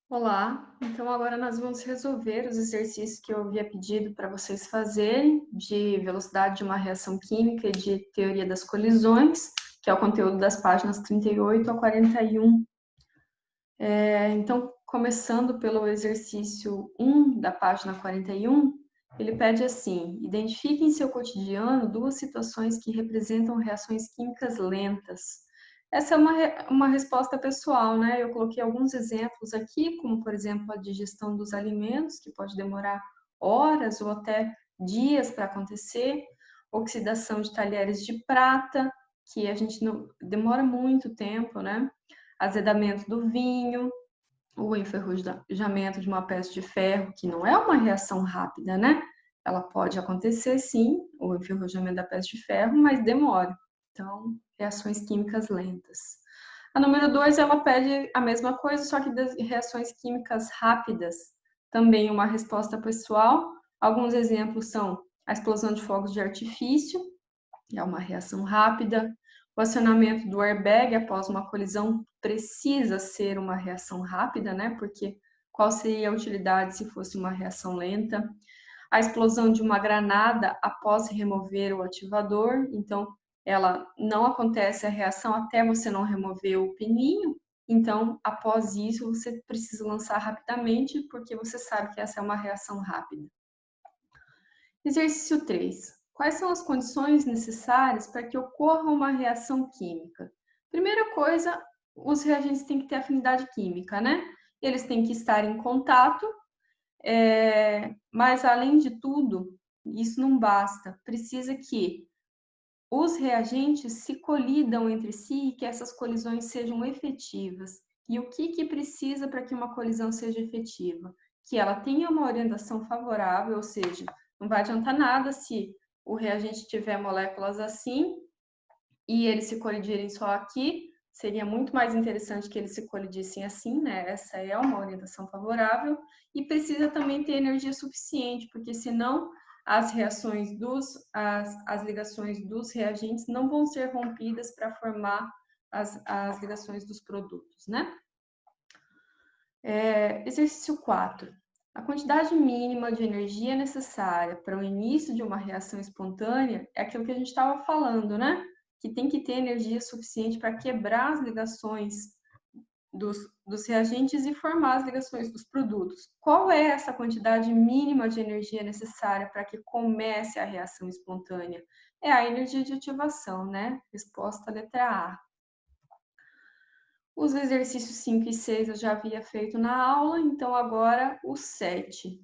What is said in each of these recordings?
Olá, então agora nós vamos resolver os exercícios que eu havia pedido para vocês fazerem de velocidade de uma reação química e de teoria das colisões, que é o conteúdo das páginas 38 a 41. Então, começando pelo exercício 1 da página 41, ele pede assim: identifique em seu cotidiano duas situações que representam reações químicas lentas. Essa é uma resposta pessoal, né? Eu coloquei alguns exemplos aqui, como por exemplo a digestão dos alimentos, que pode demorar horas ou até dias para acontecer, oxidação de talheres de prata, que a gente não demora muito tempo, né? Azedamento do vinho, o enferrujamento de uma peça de ferro, que não é uma reação rápida, né? Ela pode acontecer sim, o enferrujamento da peça de ferro, mas demora. Então, reações químicas lentas. A número 2, ela pede a mesma coisa, só que das reações químicas rápidas. Também uma resposta pessoal. Alguns exemplos são a explosão de fogos de artifício, é uma reação rápida. O acionamento do airbag após uma colisão precisa ser uma reação rápida, né? Porque qual seria a utilidade se fosse uma reação lenta? A explosão de uma granada após remover o ativador, então ela não acontece a reação até você não remover o pininho. Então, após isso, você precisa lançar rapidamente, porque você sabe que essa é uma reação rápida. Exercício 3. Quais são as condições necessárias para que ocorra uma reação química? Primeira coisa, os reagentes têm que ter afinidade química, né? Eles têm que estar em contato, mas além de tudo, isso não basta. Precisa que os reagentes se colidam entre si e que essas colisões sejam efetivas. E o que precisa para que uma colisão seja efetiva? Que ela tenha uma orientação favorável, ou seja, não vai adiantar nada se o reagente tiver moléculas assim e eles se colidirem só aqui. Seria muito mais interessante que eles se colidissem assim, né? Essa é uma orientação favorável. E precisa também ter energia suficiente, porque senão as reações as ligações dos reagentes não vão ser rompidas para formar as ligações dos produtos, né? Exercício 4. A quantidade mínima de energia necessária para o início de uma reação espontânea é aquilo que a gente estava falando, né? Que tem que ter energia suficiente para quebrar as ligações dos reagentes e formar as ligações dos produtos. Qual é essa quantidade mínima de energia necessária para que comece a reação espontânea? É a energia de ativação, né? Resposta letra A. Os exercícios 5 e 6 eu já havia feito na aula, então agora o 7.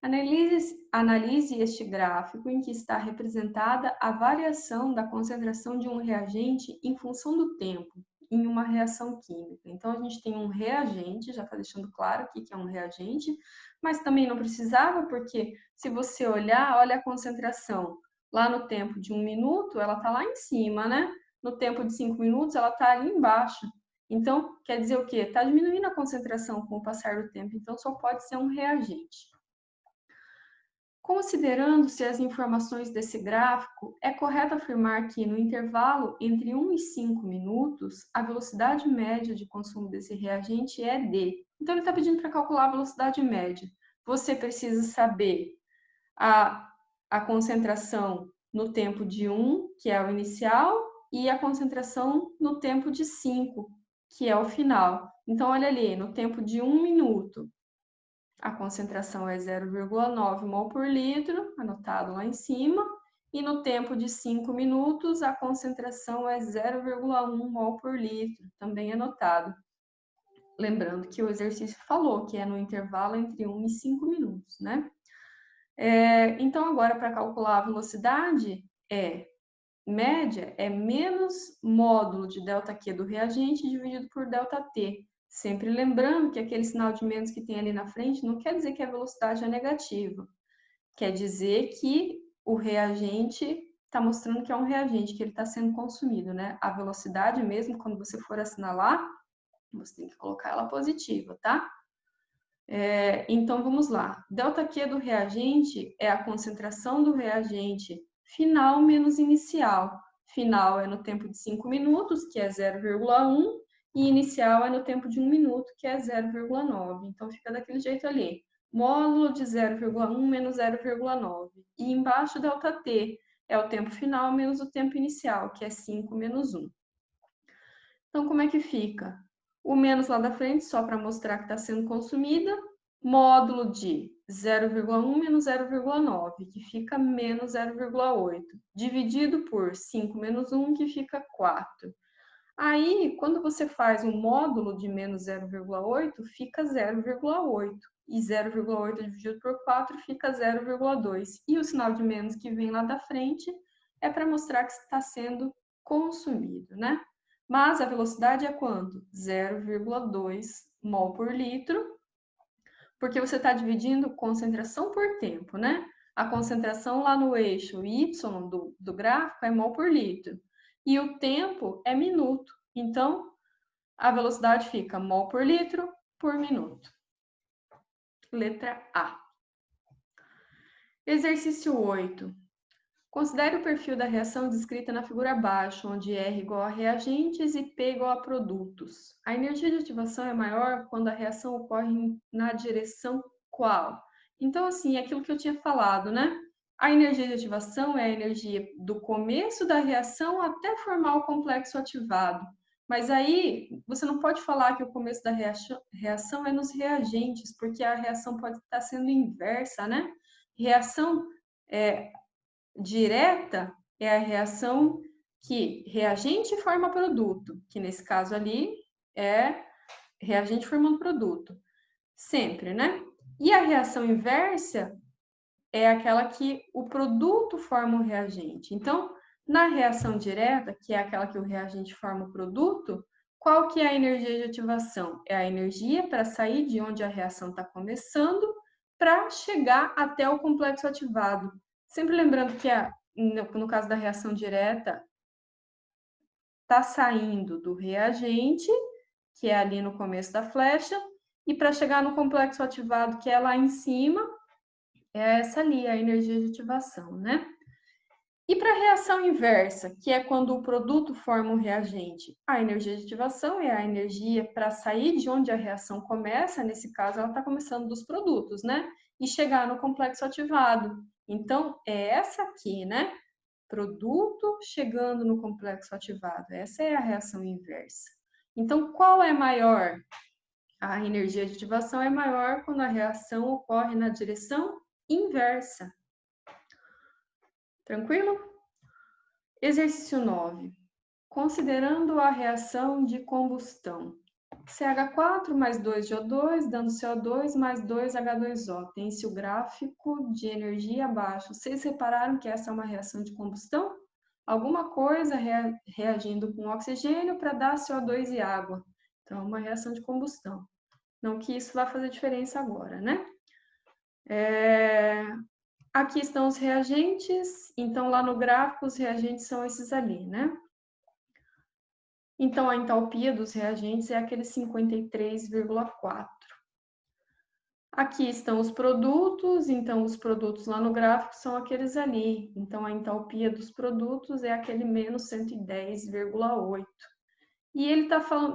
Analise este gráfico em que está representada a variação da concentração de um reagente em função do tempo, em uma reação química. Então, a gente tem um reagente, já está deixando claro aqui que é um reagente, mas também não precisava, porque se você olhar, olha a concentração. Lá no tempo de 1 minuto, ela está lá em cima, né? No tempo de 5 minutos, ela está ali embaixo. Então, quer dizer o quê? Está diminuindo a concentração com o passar do tempo, então só pode ser um reagente. Considerando-se as informações desse gráfico, é correto afirmar que, no intervalo entre 1 e 5 minutos, a velocidade média de consumo desse reagente é D. Então, ele está pedindo para calcular a velocidade média. Você precisa saber a concentração no tempo de 1, que é o inicial, e a concentração no tempo de 5, que é o final. Então, olha ali, no tempo de 1 minuto, a concentração é 0,9 mol por litro, anotado lá em cima, e no tempo de 5 minutos, a concentração é 0,1 mol por litro, também anotado. Lembrando que o exercício falou que é no intervalo entre 1 e 5 minutos, né? Então, agora, para calcular a velocidade, média é menos módulo de ΔQ do reagente dividido por ΔT. Sempre lembrando que aquele sinal de menos que tem ali na frente não quer dizer que a velocidade é negativa. Quer dizer que o reagente está mostrando que é um reagente, que ele está sendo consumido, né? A velocidade mesmo, quando você for assinalar, você tem que colocar ela positiva, tá? Então, vamos lá. ΔQ do reagente é a concentração do reagente final menos inicial. Final é no tempo de 5 minutos, que é 0,1, e inicial é no tempo de 1 minuto, que é 0,9. Então, fica daquele jeito ali. Módulo de 0,1 menos 0,9. E embaixo, ΔT, é o tempo final menos o tempo inicial, que é 5 menos 1. Então, como é que fica? O menos lá da frente, só para mostrar que está sendo consumida, módulo de 0,1 menos 0,9, que fica menos 0,8, dividido por 5 menos 1, que fica 4. Aí, quando você faz um módulo de menos 0,8, fica 0,8. E 0,8 dividido por 4 fica 0,2. E o sinal de menos que vem lá da frente é para mostrar que está sendo consumido, né? Mas a velocidade é quanto? 0,2 mol por litro, porque você está dividindo concentração por tempo, né? A concentração lá no eixo Y do gráfico é mol por litro. E o tempo é minuto. Então, a velocidade fica mol por litro por minuto. Letra A. Exercício 8. Considere o perfil da reação descrita na figura abaixo, onde R igual a reagentes e P igual a produtos. A energia de ativação é maior quando a reação ocorre na direção qual? Então, assim, é aquilo que eu tinha falado, né? A energia de ativação é a energia do começo da reação até formar o complexo ativado. Mas aí, você não pode falar que o começo da reação é nos reagentes, porque a reação pode estar sendo inversa, né? Reação direta é a reação que reagente forma produto, que nesse caso ali é reagente formando produto. Sempre, né? E a reação inversa é aquela que o produto forma o reagente. Então, na reação direta, que é aquela que o reagente forma o produto, qual que é a energia de ativação? É a energia para sair de onde a reação está começando para chegar até o complexo ativado. Sempre lembrando que no caso da reação direta, está saindo do reagente, que é ali no começo da flecha, e para chegar no complexo ativado, que é lá em cima, é essa ali, a energia de ativação, né? E para a reação inversa, que é quando o produto forma um reagente, a energia de ativação é a energia para sair de onde a reação começa, nesse caso ela está começando dos produtos, né? E chegar no complexo ativado. Então, é essa aqui, né? Produto chegando no complexo ativado. Essa é a reação inversa. Então, qual é maior? A energia de ativação é maior quando a reação ocorre na direção inversa. Tranquilo? Exercício 9. Considerando a reação de combustão. CH4 mais 2GO2, dando CO2 mais 2H2O. Tem-se o gráfico de energia abaixo. Vocês repararam que essa é uma reação de combustão? Alguma coisa reagindo com oxigênio para dar CO2 e água. Então, é uma reação de combustão. Não que isso vá fazer diferença agora, né? Aqui estão os reagentes. Então, lá no gráfico, os reagentes são esses ali, né? Então, a entalpia dos reagentes é aquele 53,4. Aqui estão os produtos, então os produtos lá no gráfico são aqueles ali. Então, a entalpia dos produtos é aquele menos 110,8. E ele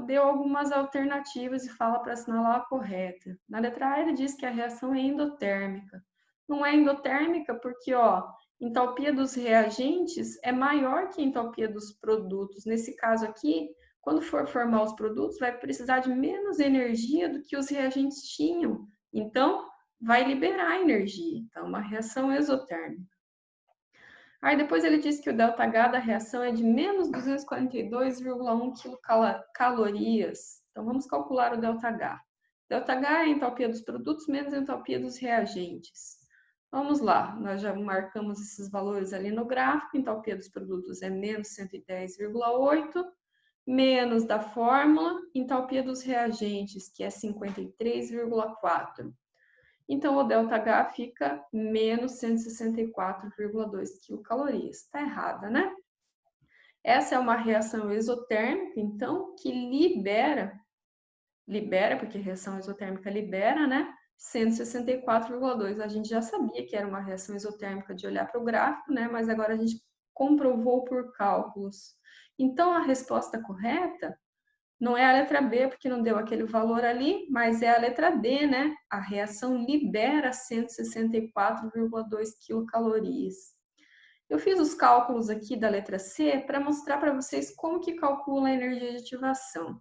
deu algumas alternativas e fala para assinalar a correta. Na letra A, ele diz que a reação é endotérmica. Não é endotérmica porque, ó, entalpia dos reagentes é maior que a entalpia dos produtos. Nesse caso aqui, quando for formar os produtos, vai precisar de menos energia do que os reagentes tinham. Então, vai liberar energia. Então, uma reação exotérmica. Aí depois ele diz que o ΔH da reação é de menos 242,1 quilocalorias. Então, vamos calcular o ΔH. ΔH é a entalpia dos produtos menos a entalpia dos reagentes. Vamos lá, nós já marcamos esses valores ali no gráfico. A entalpia dos produtos é menos 110,8, menos da fórmula, entalpia dos reagentes, que é 53,4. Então, o ΔH fica menos 164,2 quilocalorias. Está errada, né? Essa é uma reação exotérmica, então, que libera, porque reação exotérmica libera, né? 164,2. A gente já sabia que era uma reação exotérmica de olhar para o gráfico, né? Mas agora a gente comprovou por cálculos. Então, a resposta correta Não é a letra B, porque não deu aquele valor ali, mas é a letra D, né? A reação libera 164,2 quilocalorias. Eu fiz os cálculos aqui da letra C para mostrar para vocês como que calcula a energia de ativação.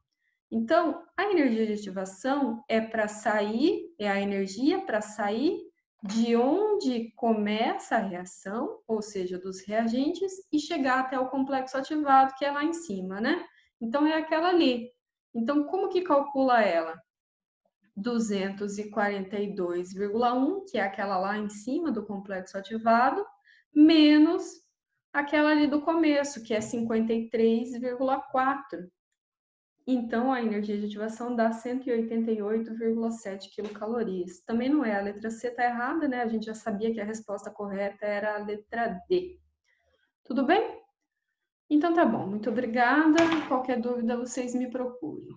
Então, a energia de ativação é para sair, é a energia para sair de onde começa a reação, ou seja, dos reagentes, e chegar até o complexo ativado, que é lá em cima, né? Então, é aquela ali. Então, como que calcula ela? 242,1, que é aquela lá em cima do complexo ativado, menos aquela ali do começo, que é 53,4. Então, a energia de ativação dá 188,7 quilocalorias. Também não é, a letra C está errada, né? A gente já sabia que a resposta correta era a letra D. Tudo bem? Então tá bom, muito obrigada. Qualquer dúvida, vocês me procurem.